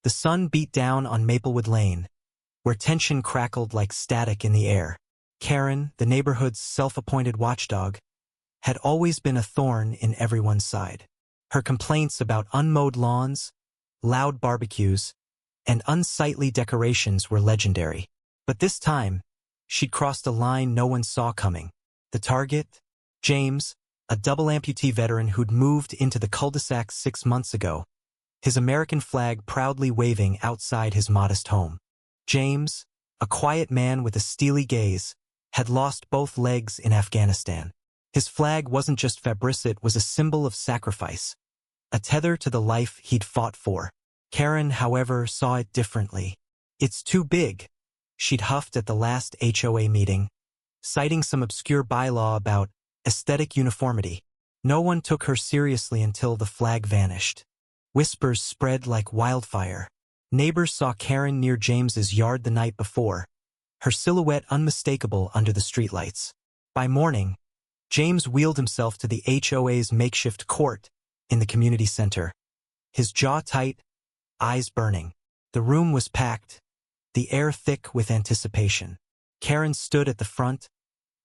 The sun beat down on Maplewood Lane, where tension crackled like static in the air. Karen, the neighborhood's self-appointed watchdog, had always been a thorn in everyone's side. Her complaints about unmowed lawns, loud barbecues, and unsightly decorations were legendary. But this time, she'd crossed a line no one saw coming. The target? James, a double amputee veteran who'd moved into the cul-de-sac 6 months ago, his American flag proudly waving outside his modest home. James, a quiet man with a steely gaze, had lost both legs in Afghanistan. His flag wasn't just fabric, it was a symbol of sacrifice, a tether to the life he'd fought for. Karen, however, saw it differently. "It's too big," she'd huffed at the last HOA meeting, citing some obscure bylaw about aesthetic uniformity. No one took her seriously until the flag vanished. Whispers spread like wildfire. Neighbors saw Karen near James's yard the night before, her silhouette unmistakable under the streetlights. By morning, James wheeled himself to the HOA's makeshift court in the community center, his jaw tight, eyes burning. The room was packed, the air thick with anticipation. Karen stood at the front,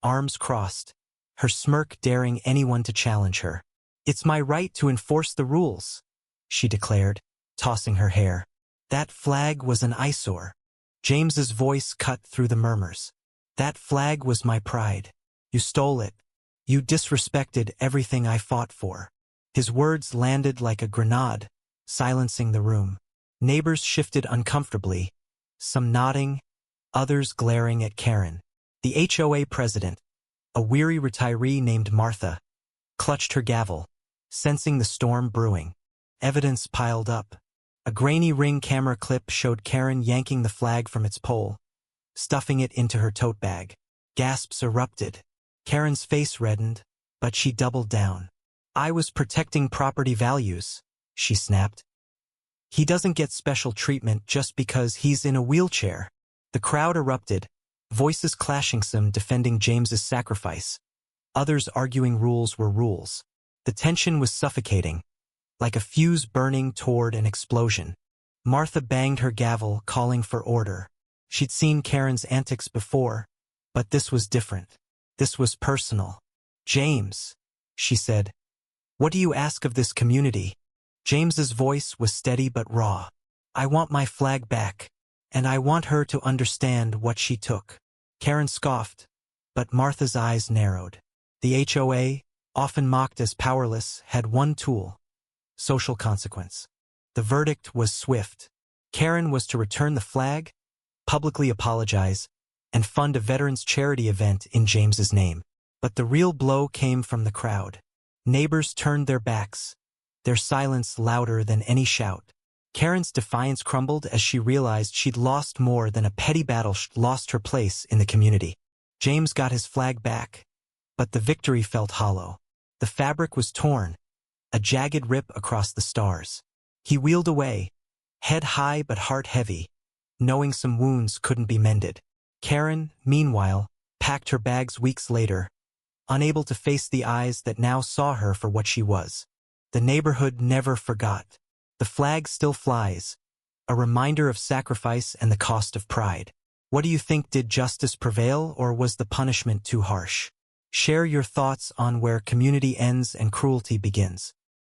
arms crossed, her smirk daring anyone to challenge her. "It's my right to enforce the rules," she declared, tossing her hair. "That flag was an eyesore." James's voice cut through the murmurs. "That flag was my pride. You stole it. You disrespected everything I fought for." His words landed like a grenade, silencing the room. Neighbors shifted uncomfortably, some nodding, others glaring at Karen. The HOA president, a weary retiree named Martha, clutched her gavel, sensing the storm brewing. Evidence piled up. A grainy Ring camera clip showed Karen yanking the flag from its pole, stuffing it into her tote bag. Gasps erupted. Karen's face reddened, but she doubled down. "I was protecting property values," she snapped. "He doesn't get special treatment just because he's in a wheelchair." The crowd erupted, voices clashing, some defending James's sacrifice, others arguing rules were rules. The tension was suffocating, like a fuse burning toward an explosion. Martha banged her gavel, calling for order. She'd seen Karen's antics before, but this was different. This was personal. "James," she said, "what do you ask of this community?" James's voice was steady but raw. "I want my flag back, and I want her to understand what she took." Karen scoffed, but Martha's eyes narrowed. The HOA, often mocked as powerless, had one tool: social consequence. The verdict was swift. Karen was to return the flag, publicly apologize, and fund a veterans charity event in James's name. But the real blow came from the crowd. Neighbors turned their backs, their silence louder than any shout. Karen's defiance crumbled as she realized she'd lost more than a petty battle. She'd lost her place in the community. James got his flag back, but the victory felt hollow. The fabric was torn, a jagged rip across the stars. He wheeled away, head high but heart heavy, knowing some wounds couldn't be mended. Karen, meanwhile, packed her bags weeks later, unable to face the eyes that now saw her for what she was. The neighborhood never forgot. The flag still flies, a reminder of sacrifice and the cost of pride. What do you think? Did justice prevail, or was the punishment too harsh? Share your thoughts on where community ends and cruelty begins.